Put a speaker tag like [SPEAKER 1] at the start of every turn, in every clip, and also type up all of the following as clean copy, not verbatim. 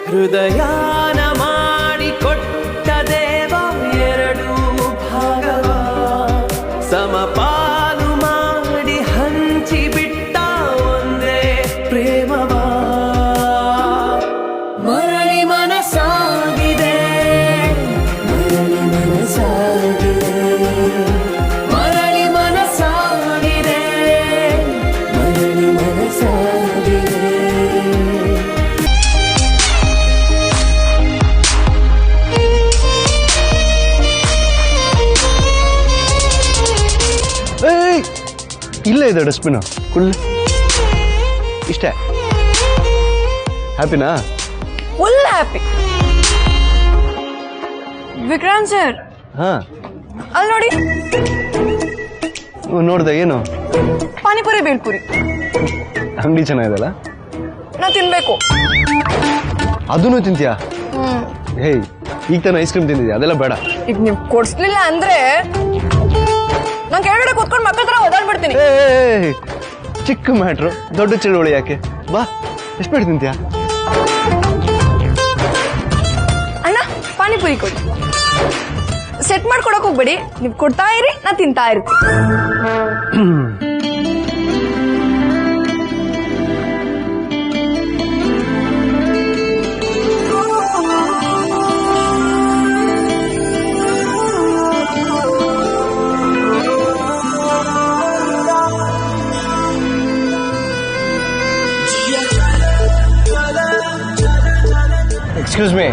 [SPEAKER 1] ಹೃದಯಾನ ಮಾಡಿಕೊಟ್ಟ ದೇವ ಎರಡು ಭಾಗವ ಸಮಪಾಲು ಮಾಡಿ ಹಂಚಿಬಿಟ್ಟ ಒಂದೇ ಪ್ರೇಮವ ಮರಳಿ ಮನಸಾಗಿದೆ ಮರಳಿ ಮನಸಾಗಿದೆ ಮರಳಿ ಮನಸಾಗಿದೆ ಮರಳಿ ಮನಸಾಗಿದೆ.
[SPEAKER 2] ಇಲ್ಲೇ ಇದೆ ಡಸ್ಟ್ಬಿನ್ ಫುಲ್ ಇಷ್ಟೇ. ಹ್ಯಾಪಿನಾ?
[SPEAKER 3] Full happy. ವಿಕ್ರಾಂತ್ ಸರ್
[SPEAKER 2] ಹಾ
[SPEAKER 3] ಅಲ್ಲಿ ನೋಡಿ.
[SPEAKER 2] ನೋಡ್ದೆ ಏನು?
[SPEAKER 3] ಪಾನಿಪುರಿ ಬೇಲ್ಪುರಿ
[SPEAKER 2] ಅಂಗಡಿ ಚೆನ್ನಾಗಿದೆಲ್ಲ.
[SPEAKER 3] ನಾ ತಿನ್ಬೇಕು.
[SPEAKER 2] ಅದನ್ನು ತಿಂತೀಯಾ? ಹೇಯ್ ಈಗ ತಾನು ಐಸ್ ಕ್ರೀಮ್ ತಿಂದಿದ್ಯಾ, ಅದೆಲ್ಲ ಬೇಡ.
[SPEAKER 3] ಈಗ ನೀವು ಕೊಡ್ಸ್ಲಿಲ್ಲ ಅಂದ್ರೆ ನಾನು ಕೆಳಗಡೆ ಕೂತ್ಕೊಂಡು ಮಕ್ಕಳ ತರ ಓದಾಡ್ಬಿಡ್ತೀನಿ.
[SPEAKER 2] ಚಿಕ್ಕ ಮ್ಯಾಟ್ರು ದೊಡ್ಡ ಚಳುವಳಿ ಯಾಕೆ? ಬಾ, ಎಷ್ಟು ಬೇಡ ತಿಂತೀಯಾ?
[SPEAKER 3] ಅಣ್ಣ ಪಾನಿಪುರಿ ಕೊಡಿ. ಸೆಟ್ ಮಾಡ್ಕೊಡಕ್ ಹೋಗ್ಬೇಡಿ, ನೀವು ಕೊಡ್ತಾ ಇರಿ, ನಾ ತಿಂತಾ ಇರ್ತೀನಿ.
[SPEAKER 2] Excuse me.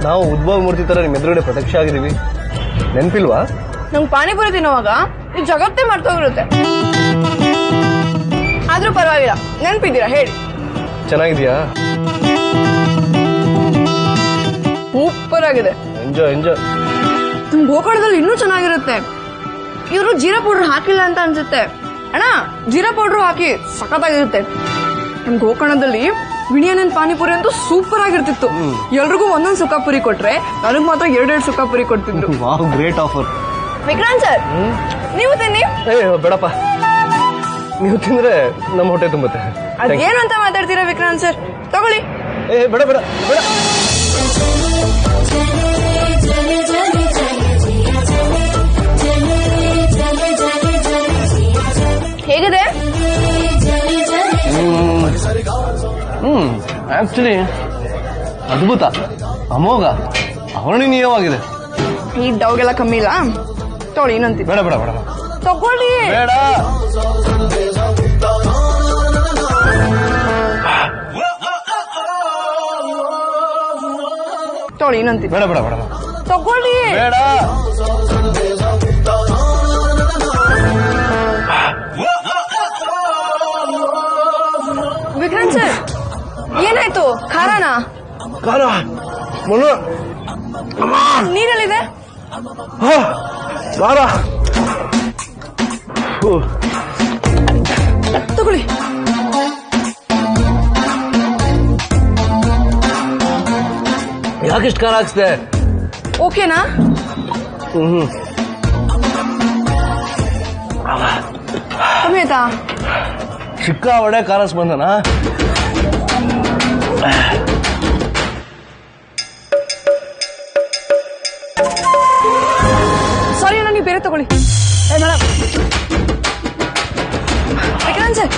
[SPEAKER 2] ನಾವು ಉದ್ಭವ ಮೂರ್ತಿ ತರ ನಿಮ್ಮ ಎದುರುಗಡೆ ಪ್ರತ್ಯಕ್ಷ ಆಗಿದ್ದೀವಿ, ನೆನಪಿಲ್ವಾ?
[SPEAKER 3] ನಂಗೆ ಪಾನಿಪುರಿ ತಿನ್ನುವಾಗ ಈ ಜಗತ್ತೇ ಮರ್ತೋಗಿರುತ್ತೆ. ಆದ್ರೂ ಪರವಾಗಿಲ್ಲ, ನೆನಪಿದ್ದೀರಾ ಹೇಳಿ.
[SPEAKER 2] ಚೆನ್ನಾಗಿದ್ಯಾ?
[SPEAKER 3] ಸೂಪರ್ ಆಗಿದೆ.
[SPEAKER 2] Enjoy enjoy.
[SPEAKER 3] ನಮ್ ಗೋಕರ್ಣದಲ್ಲಿ ಇನ್ನೂ ಚೆನ್ನಾಗಿರುತ್ತೆ. ಇವರು ಜೀರಾ ಪೌಡರ್ ಹಾಕಿಲ್ಲ ಅಂತ ಅನ್ಸುತ್ತೆ. ಅಣ್ಣ ಜೀರಾ ಪೌಡರ್ ಹಾಕಿ ಸಖತ್ತಾಗಿರುತ್ತೆ. ನಮ್ ಗೋಕರ್ಣದಲ್ಲಿ ವಿಣಿಯನನ್ ಪಾನಿಪುರಿ ಅಂತೂ ಸೂಪರ್ ಆಗಿರ್ತಿತ್ತು. ಎಲ್ರಿಗೂ ಒಂದೊಂದು ಸುಖಾಪುರಿ ಕೊಟ್ರೆ ನನಗ್ ಮಾತ್ರ 2 ಸುಖಾಪುರಿ ಕೊಡ್ತಿದ್ರು.
[SPEAKER 2] Wow, great offer.
[SPEAKER 3] Vikrant sir ನೀವು ತಿನ್ನಿ.
[SPEAKER 2] ಬೇಡಪ್ಪ, ನೀವು ತಿಂದ್ರೆ ನಮ್ಮ ಹೊಟ್ಟೆ ತುಂಬುತ್ತೆ.
[SPEAKER 3] ಅದೇನು ಅಂತ ಮಾತಾಡ್ತೀರಾ ವಿಕ್ರಾಂತ್ ಸರ್? ತಗೊಳ್ಳಿ.
[SPEAKER 2] ಬೇಡ ಬೇಡ ಬೇಡ.
[SPEAKER 3] ಹೇಗಿದೆ?
[SPEAKER 2] ಆಕ್ಚುಲಿ ಅದ್ಭುತ, ಅಮೋಘ, ಅವರ್ಣನೀಯವಾಗಿದೆ.
[SPEAKER 3] ಈ ಡೌಗೆಲ್ಲ ಕಮ್ಮಿ ಇಲ್ಲ, ತಗೊಳ್ಳಿ. ಇನ್ನೊಂದು
[SPEAKER 2] ಬೇಡ ಬೇಡ ಬೇಡ
[SPEAKER 3] ತಗೊಳ್ಳಿ.
[SPEAKER 2] ಬೇಡ.
[SPEAKER 3] ತಗೊಳ್ಳಿ. ಇನ್ನೊಂದು
[SPEAKER 2] ಬೇಡ ಬೇಡ ಬೇಡ
[SPEAKER 3] ತಗೊಳ್ಳಿ.
[SPEAKER 2] ಬೇಡ.
[SPEAKER 3] ವಿಕ್ರಾಂತ್ ಸರ್ ಏನಾಯ್ತು? ಖಾರನಾ?
[SPEAKER 2] ಖಾರ
[SPEAKER 3] ನೀರಲ್ಲಿದೆ.
[SPEAKER 2] ಖಾರ
[SPEAKER 3] ತಗೊಳ್ಳಿ.
[SPEAKER 2] ಯಾಕಿಷ್ಟು ಖಾರ ಹಾಕ್ಸ್ದೆ?
[SPEAKER 3] ಓಕೆನಾ? ಕಮ್ಮಿ ಆಯ್ತಾ?
[SPEAKER 2] ಸಿಕ್ಕಾಪಟ್ಟೆ ಖಾರ ಸ್ಪಂದನ.
[SPEAKER 3] ಸಾರಿ ಅಣ್ಣ, ನೀವು ಬೇರೆ ತಗೊಳ್ಳಿ. ವಿಕ್ರಾಂತ್ ಸರ್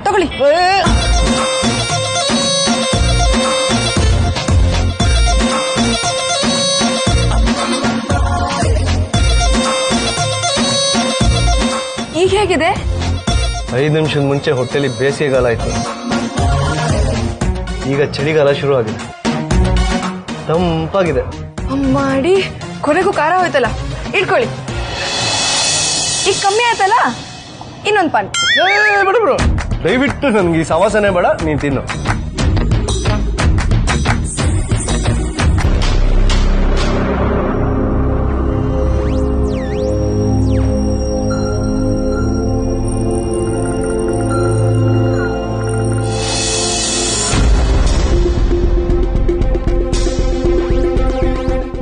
[SPEAKER 3] ತಗೊಳ್ಳಿ. ಈಗ ಹೇಗಿದೆ?
[SPEAKER 2] 5 ನಿಮಿಷದ ಮುಂಚೆ ಹೊಟ್ಟೆಲಿ ಬೇಸಿಗೆಗಾಲ ಆಯ್ತು, ಈಗ ಚಳಿಗಾಲ ಶುರು ಆಗಿದೆ. ತಂಪಾಗಿದೆ.
[SPEAKER 3] ಮಾಡಿ ಕೊನೆಗೂ ಖಾರ ಹೋಯ್ತಲ್ಲ, ಇಟ್ಕೊಳ್ಳಿ. ಈಗ ಕಮ್ಮಿ ಆಯ್ತಲ್ಲ, ಇನ್ನೊಂದು ಪಾನ್.
[SPEAKER 2] ಬಿಡು ಬಿಡು, ದಯವಿಟ್ಟು ನನ್ಗೆ ಈ ಸವಾಸನೆ ಬೇಡ, ನೀನ್ ತಿನ್ನು.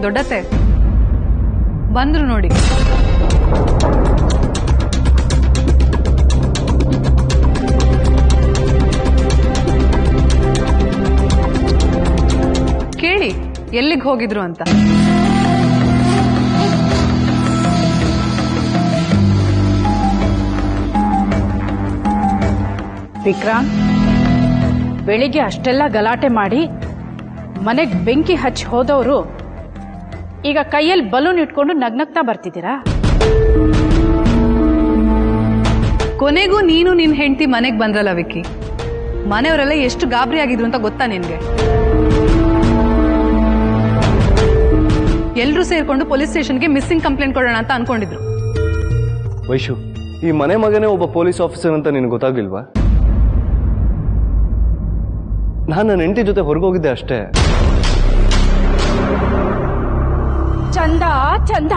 [SPEAKER 4] ದೊಡ್ಡತ್ತೆ ಬಂದ್ರು ನೋಡಿ. ಎಲ್ಲಿಗೆ ಹೋಗಿದ್ರು ಅಂತ.
[SPEAKER 5] ವಿಕ್ರಾಂತ್, ಬೆಳಿಗ್ಗೆ ಅಷ್ಟೆಲ್ಲ ಗಲಾಟೆ ಮಾಡಿ ಮನೆಗೆ ಬೆಂಕಿ ಹಚ್ಚಿ ಹೋದವರು ಈಗ ಕೈಯಲ್ಲಿ ಬಲೂನ್ ಇಟ್ಕೊಂಡು ನಗ್ನಗ್ತಾ ಬರ್ತಿದ್ದೀರಾ?
[SPEAKER 4] ಕೊನೆಗೂ ನೀನು ನಿನ್ ಹೆಂಡತಿ ಮನೆಗೆ ಬಂದ್ರಲ್ಲ ವಿಕ್ಕಿ, ಮನೆಯವರೆಲ್ಲ ಎಷ್ಟು ಗಾಬರಿ ಆಗಿದ್ರು ಅಂತ ಗೊತ್ತಾ ನಿನ್ಗೆ? ಎಲ್ರೂ ಸೇರ್ಕೊಂಡು ಪೊಲೀಸ್ ಸ್ಟೇಷನ್ಗೆ ಮಿಸ್ಸಿಂಗ್ ಕಂಪ್ಲೇಂಟ್ ಕೊಡೋಣ ಅಂತ ಅನ್ಕೊಂಡಿದ್ರು.
[SPEAKER 2] ವೈಶು, ಈ ಮನೆ ಮಗನೇ ಒಬ್ಬ ಪೊಲೀಸ್ ಆಫೀಸರ್ ಅಂತ ನಿನಗೆ ಗೊತ್ತಾಗ್ಲಿಲ್ವಾ? ನಾನು ನನ್ನ ಹೆಂಡತಿ ಜೊತೆ ಹೊರಗೋಗಿದ್ದೆ ಅಷ್ಟೇ.
[SPEAKER 5] ಚಂದ ಚಂದ,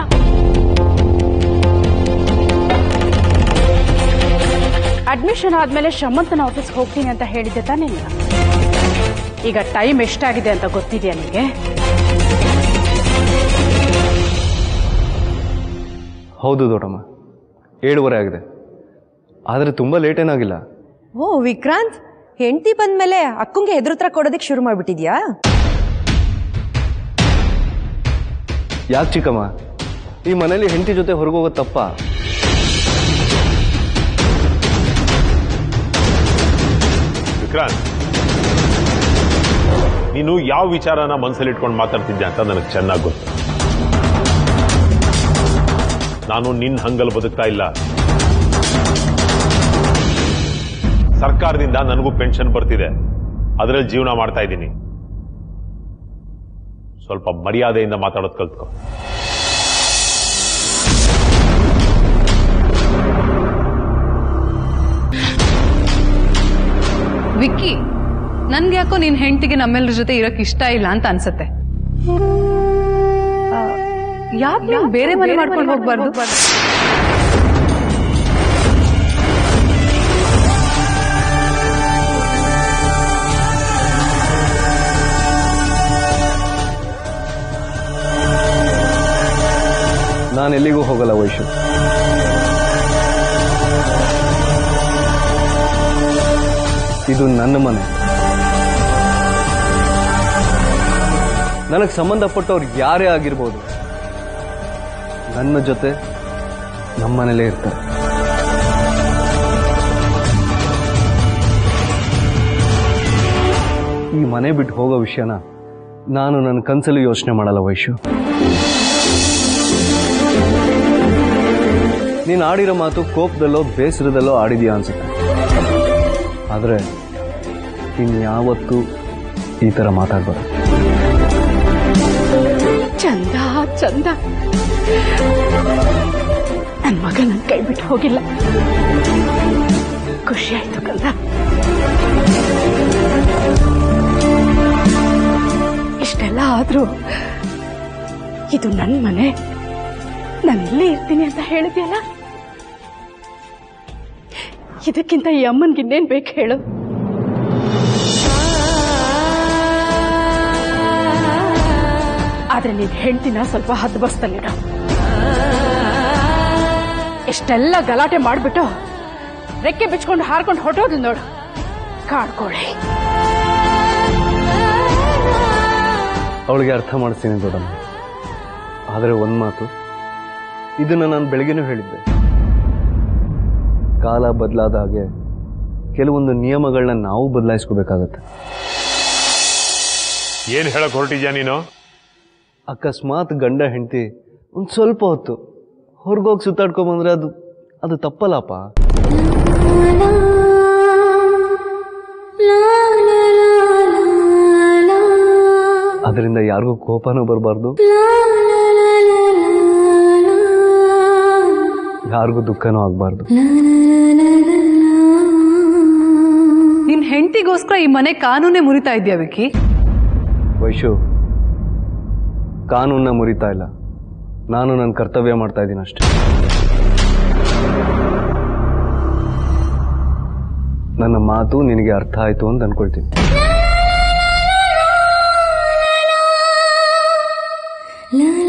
[SPEAKER 5] ಅಡ್ಮಿಷನ್ ಆದ್ಮೇಲೆ ಶ್ರಮಂತನ ಆಫೀಸ್ಗೆ ಹೋಗ್ತೀನಿ ಅಂತ ಹೇಳಿದ್ದೆ ತಾನೇ ನೀನು? ಈಗ ಟೈಮ್ ಎಷ್ಟಾಗಿದೆ ಅಂತ ಗೊತ್ತಿದೆಯಾ ನಿಮಗೆ?
[SPEAKER 2] ಹೌದು ದೊಡ್ಡಮ್ಮ, 7:15 ಆಗಿದೆ. ಆದರೆ ತುಂಬ ಲೇಟ್ ಏನಾಗಿಲ್ಲ.
[SPEAKER 6] ಓ ವಿಕ್ರಾಂತ್, ಹೆಂಡತಿ ಬಂದ್ಮೇಲೆ ಅಕ್ಕಂಗೆ ಎದುರುತ್ರ ಕೊಡೋದಕ್ಕೆ ಶುರು ಮಾಡ್ಬಿಟ್ಟಿದ್ಯಾ?
[SPEAKER 2] ಯಾಕೆ ಚಿಕ್ಕಮ್ಮ, ಈ ಮನೇಲಿ ಹೆಂಡತಿ ಜೊತೆ ಹೊರಗೋಗೋದು ತಪ್ಪ?
[SPEAKER 7] ವಿಕ್ರಾಂತ್, ನೀನು ಯಾವ ವಿಚಾರನ ಮನಸ್ಸಲ್ಲಿ ಇಟ್ಕೊಂಡು ಮಾತಾಡ್ತಿದ್ದೆ ಅಂತ ನನಗೆ ಚೆನ್ನಾಗಿ ಗೊತ್ತು. ನಾನು ನಿನ್ನ ಹಂಗಲ್ ಬದುಕ್ತಾ ಇಲ್ಲ. ಸರ್ಕಾರದಿಂದ ನನಗೂ ಪೆನ್ಷನ್ ಬರ್ತಿದೆ, ಅದರಲ್ಲಿ ಜೀವನ ಮಾಡ್ತಾ ಇದ್ದೀನಿ. ಸ್ವಲ್ಪ ಮರ್ಯಾದೆಯಿಂದ ಮಾತಾಡೋದು ಕಲ್ತ್ಕೊ.
[SPEAKER 4] ವಿಕ್ಕಿ, ನನ್ಗೆ ಯಾಕೋ ನಿನ್ ಹೆಂಡತಿಗೆ ನಮ್ಮೆಲ್ಲರ ಜೊತೆ ಇರಕ್ ಇಷ್ಟ ಇಲ್ಲ ಅಂತ ಅನ್ಸತ್ತೆ. ಯಾಕೆ ಬೇರೆ ಮನೆ ಮಾಡ್ಕೊಂಡು ಹೋಗ್ಬಾರ್ದು?
[SPEAKER 2] ನಾನು ಎಲ್ಲಿಗೂ ಹೋಗಲ್ಲ ವೈಶು. ಇದು ನನ್ನ ಮನೆ. ನನಗೆ ಸಂಬಂಧಪಟ್ಟವ್ರು ಯಾರೇ ಆಗಿರ್ಬೋದು, ನನ್ನ ಜೊತೆ ನಮ್ಮನೇಲೇ ಇರ್ತಾರೆ. ಈ ಮನೆ ಬಿಟ್ಟು ಹೋಗೋ ವಿಷಯನ ನಾನು ನನ್ನ ಕನಸಲ್ಲೂ ಯೋಚನೆ ಮಾಡಲ್ಲ ವೈಶು. ನೀನು ಆಡಿರೋ ಮಾತು ಕೋಪದಲ್ಲೋ ಬೇಸರದಲ್ಲೋ ಆಡಿದ್ಯಾ ಅನ್ಸುತ್ತೆ. ಆದರೆ ಇನ್ಯಾವತ್ತೂ ಈ ಥರ ಮಾತಾಡ್ಬಾರ್ದು.
[SPEAKER 5] ಚಂದ ಚಂದ, ನನ್ನ ಮಗ ನನ್ನ ಕೈ ಬಿಟ್ಟು ಹೋಗಿಲ್ಲ. ಖುಷಿ ಆಯ್ತು ಕಂದ. ಇಷ್ಟೆಲ್ಲ ಆದ್ರೂ ಇದು ನನ್ನ ಮನೆ, ನಾನು ಇಲ್ಲೇ ಇರ್ತೀನಿ ಅಂತ ಹೇಳಿದ್ಯಲ್ಲ, ಇದಕ್ಕಿಂತ ಈ ಅಮ್ಮನ್ಗೆ ಇನ್ನೇನ್ ಬೇಕು ಹೇಳು? ಆದ್ರೆ ನೀನ್ ಹೆಂಡ್ತಿನ ಸ್ವಲ್ಪ ಹದ್ಬಸ್ತಲ್ಲಿಡು. ಇಷ್ಟೆಲ್ಲ ಗಲಾಟೆ ಮಾಡ್ಬಿಟ್ಟು ರೆಕ್ಕೆ ಬಿಚ್ಕೊಂಡು ಹಾರ್ಕೊಂಡು ಹೊಟ್ಟೋದು ನೋಡು, ಕಾಡ್ಕೊಳ್ಳಿ.
[SPEAKER 2] ಅವಳಿಗೆ ಅರ್ಥ ಮಾಡಿಸ್ತೀನಿ ದೊಡ್ಡಮ್ಮ. ಆದರೆ ಒಂದು ಮಾತು, ಇದನ್ನು ನಾನು ಬೆಳಗ್ಗೆನೂ ಹೇಳಿದ್ದೆ. ಕಾಲ ಬದಲಾದ ಹಾಗೆ ಕೆಲವೊಂದು ನಿಯಮಗಳನ್ನ ನಾವು ಬದಲಾಯಿಸ್ಕೋಬೇಕಾಗತ್ತೆ.
[SPEAKER 7] ಏನ್ ಹೇಳಕ್ ಹೊರಟಿದ್ಯಾ ನೀನು?
[SPEAKER 2] ಅಕಸ್ಮಾತ್ ಗಂಡ ಹೆಂಡತಿ ಒಂದು ಸ್ವಲ್ಪ ಹೊತ್ತು ಹೊರಗೋಗಿ ಸುತ್ತಾಡ್ಕೊಂಬಂದ್ರೆ ಅದು ತಪ್ಪಲ್ಲಪ್ಪ. ಅದರಿಂದ ಯಾರಿಗೂ ಕೋಪನೂ ಬರಬಾರ್ದು, ಯಾರಿಗೂ ದುಃಖನೂ ಆಗಬಾರ್ದು.
[SPEAKER 4] ನಿನ್ ಹೆಂಡತಿಗೋಸ್ಕರ ಈ ಮನೆ ಕಾನೂನೇ ಮುರಿತಾ ಇದ್ಯಾ ವಿಕ್ಕಿ?
[SPEAKER 2] ವೈಶು, ಕಾನೂನನ್ನ ಮುರಿತಾ ಇಲ್ಲ, ನಾನು ನನ್ನ ಕರ್ತವ್ಯ ಮಾಡ್ತಾ ಇದ್ದೀನಿ ಅಷ್ಟೆ. ನನ್ನ ಮಾತು ನಿನಗೆ ಅರ್ಥ ಆಯ್ತು ಅಂತ ಅನ್ಕೊಳ್ತೀನಿ.
[SPEAKER 1] la